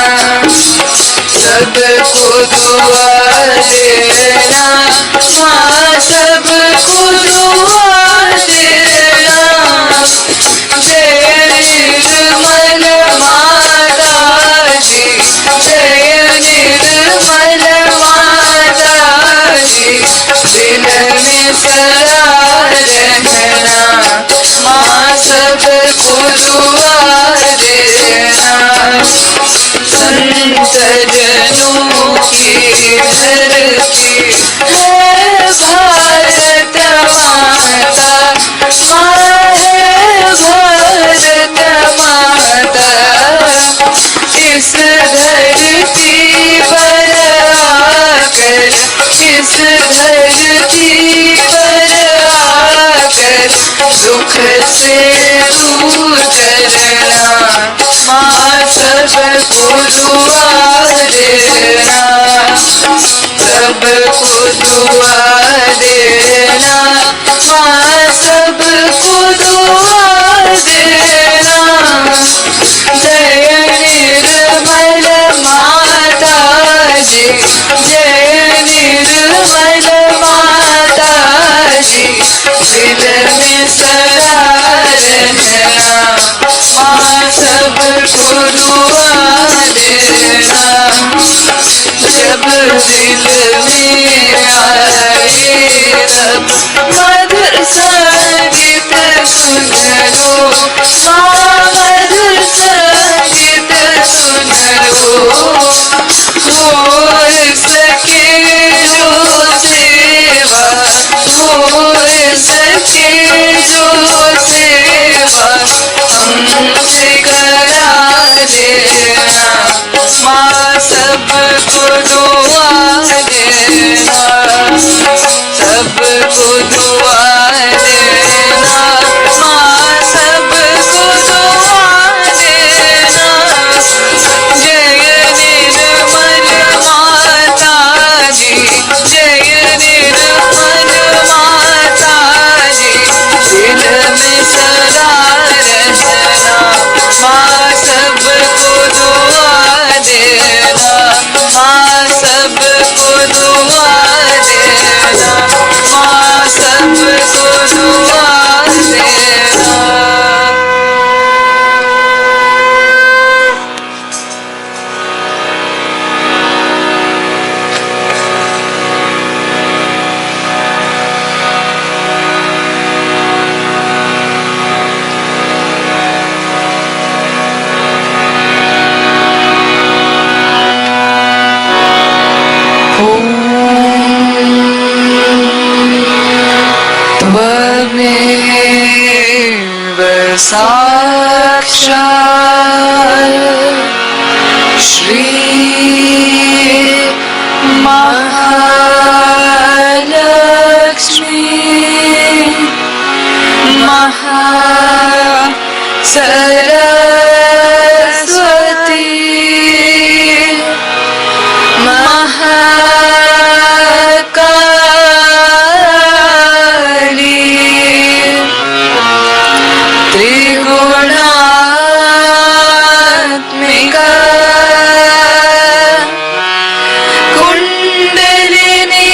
सबको दुआ देना माँ, सबको दुआ देना। जय निर्मल माता जी, जय निर्मल माता जी, दिल में सदा रहना माँ, सबको दुआ देना। संत जनों की धरती है भारत माता, माँ है भारत माता। इस धरती पर आकर, इस धरती पर आकर दुख से दूर करना माँ, सबको दुआ देना। सबको दुआ देना माँ, सबको दुआ देना। जय निर्मल माता जी, जय निर्मल माता जी, दिल में सदा रहना माँ, सब दिल में आए तब मधुर संगीत सुन लो माँ मधुर संगीत सुन लो हो सके जो सेवा हो सके जो सेवा हमसे करा देना माँ सबको दुआ देना सबको दुआ देना माँ सबको दुआ देना जय निर्मल माता जी जय निर्मल माता जी दिल में सदा रहना माँ सबको दुआ देना माँ सबको दुआ देना माँ सबको दुआ देना। त्वमेव साक्षात् श्री महालक्ष्मी महासरस्वती महाकाली त्रिगुणात्मिका कुंडलिनी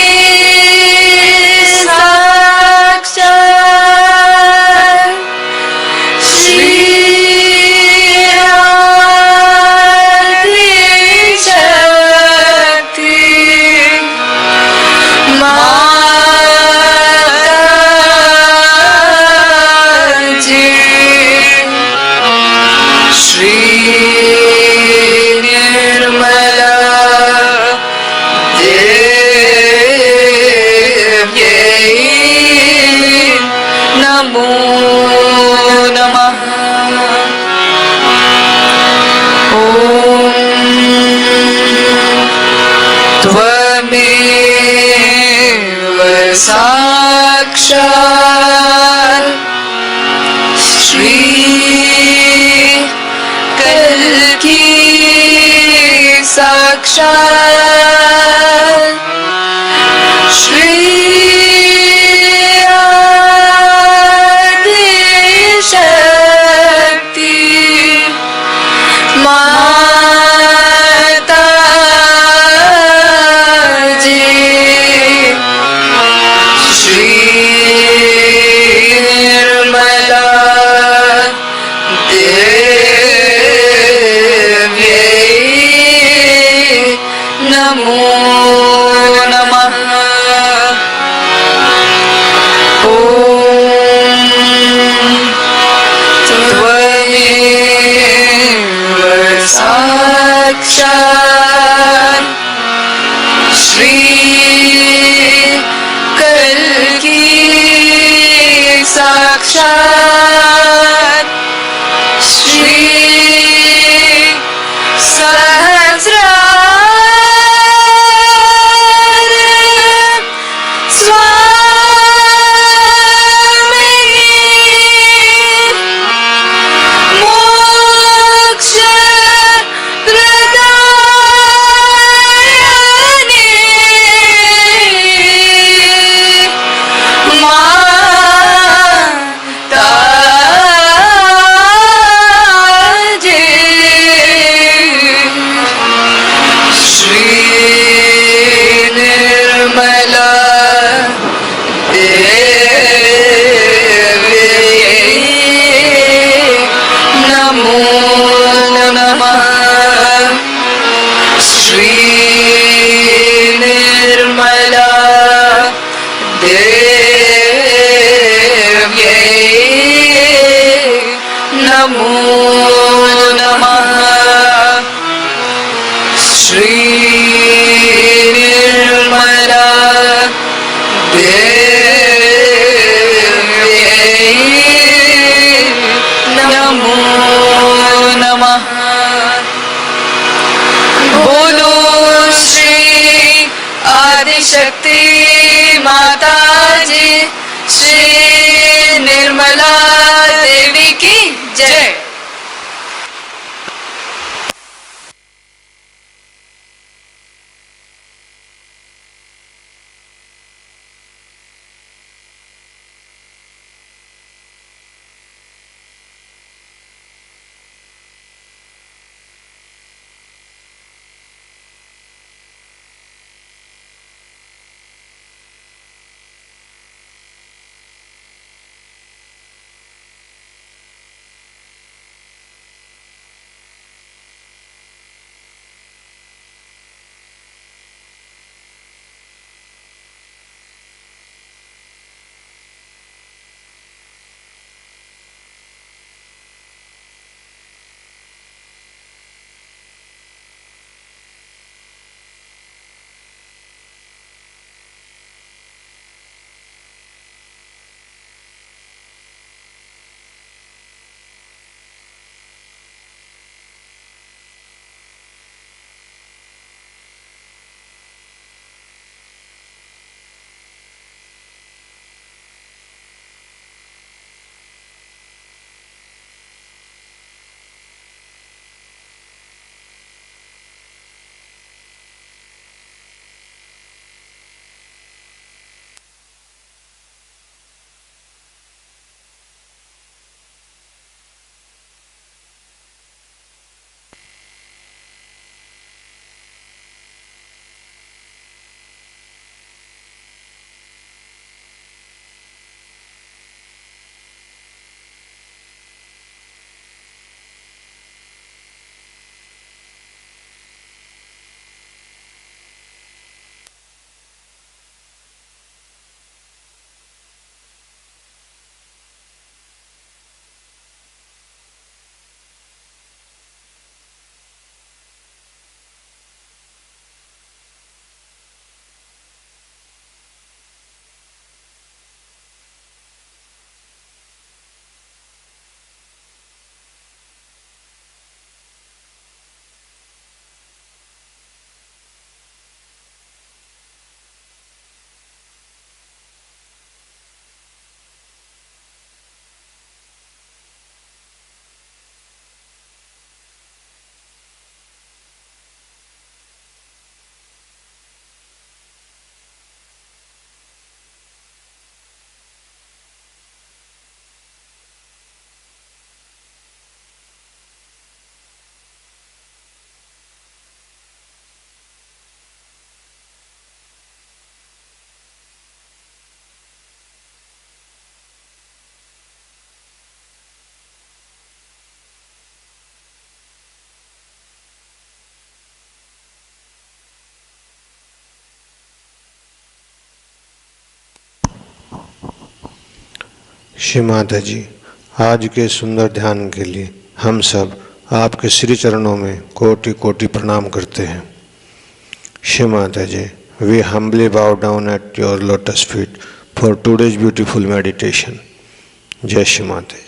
साक्षात् श्री आदिशक्ति माताजी श्री निर्मला देव्यै नमो नमः। ॐ त्वमेव साक्षात् श्री कल्की साक्षात् श्री आदिशक्ति माताजी श्री निर्मला देव्यै नमो नमः। ॐ त्वमेव साक्षात् श्री कल्की साक्षात् श्री सहस्रार स्वामिनी मोक्ष प्रदायिनी शक्ति माता जी, श्री निर्मला देवी की जय। श्री माता जी, आज के सुंदर ध्यान के लिए हम सब आपके श्री चरणों में कोटि कोटि प्रणाम करते हैं। श्री माता जी, we humbly bow down at your lotus feet for today's beautiful meditation. जय श्री माता जी।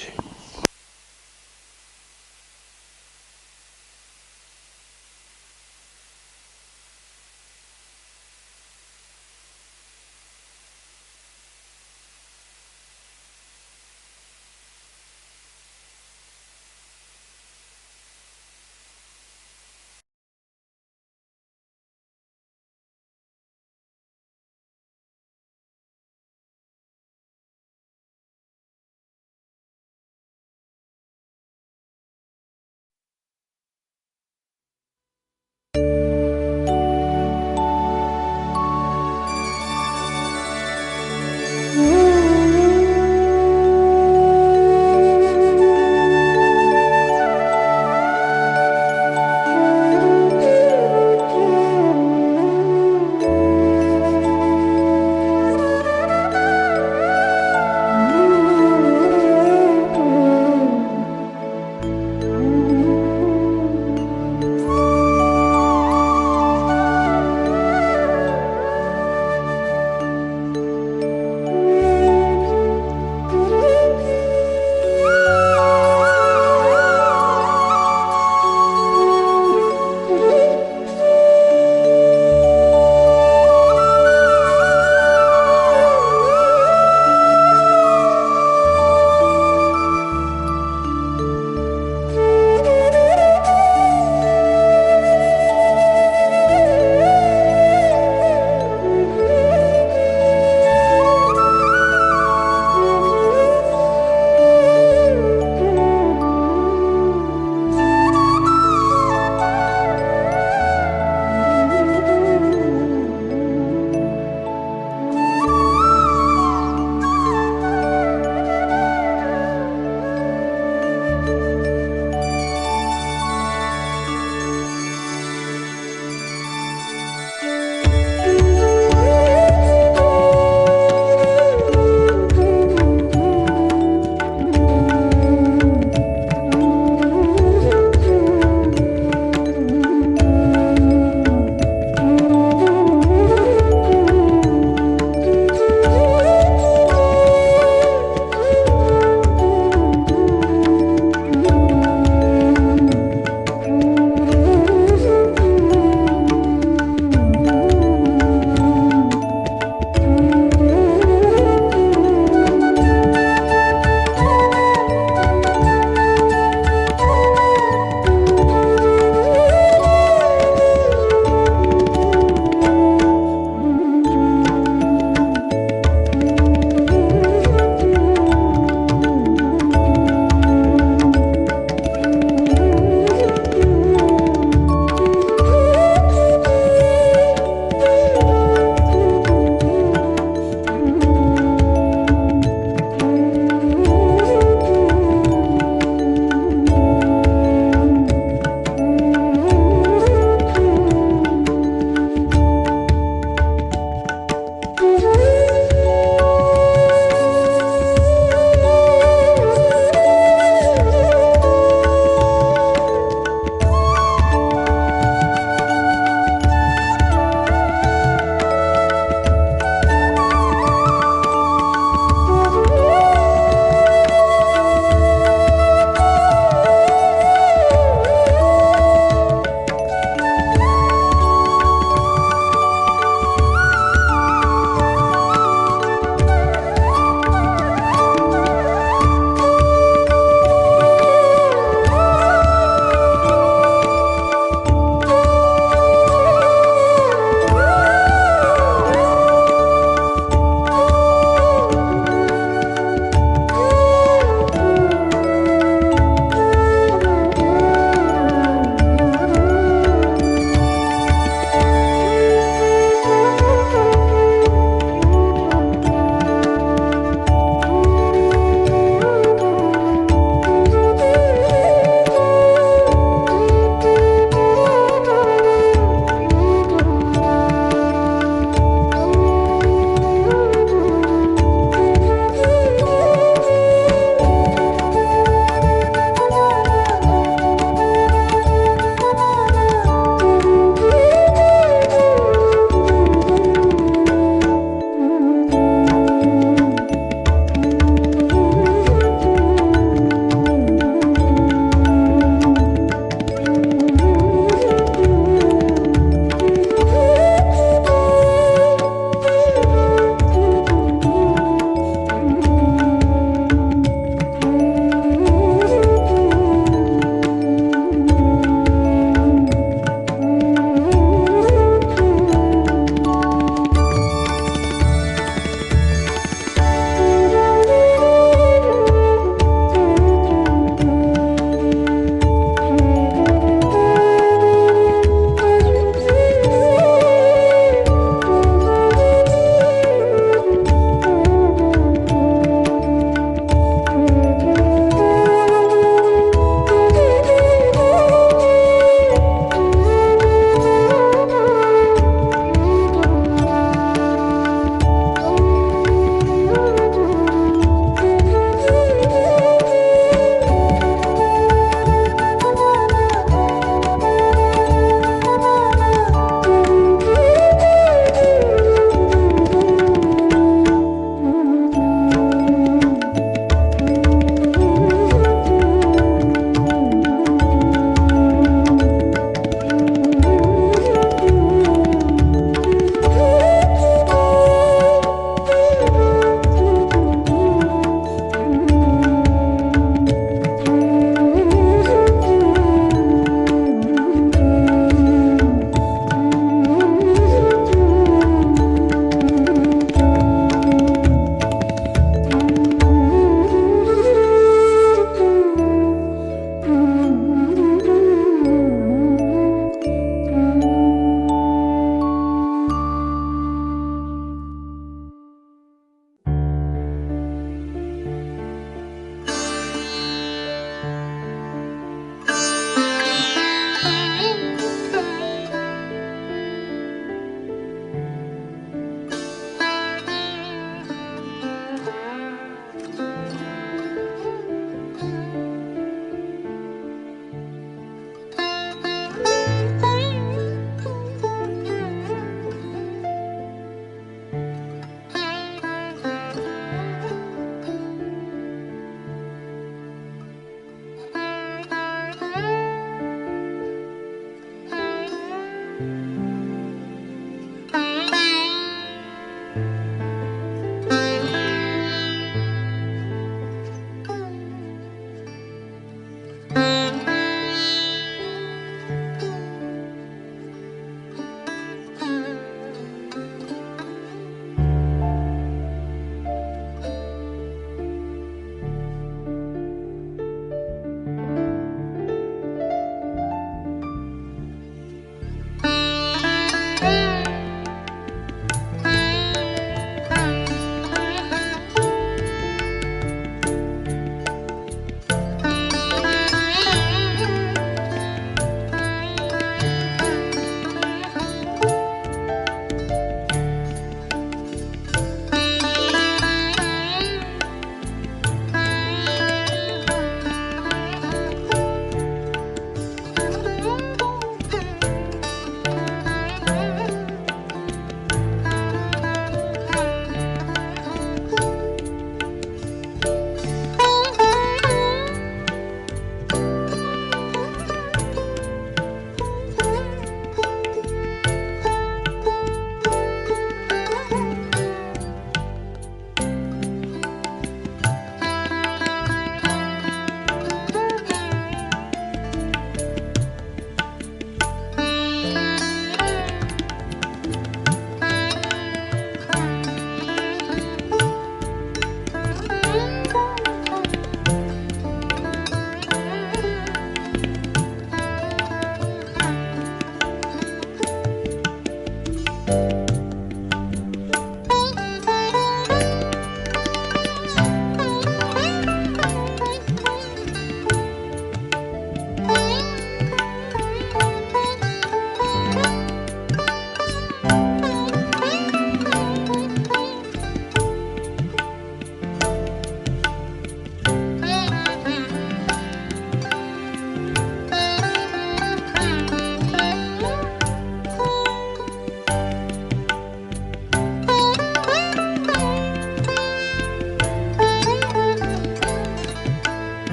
Nirmal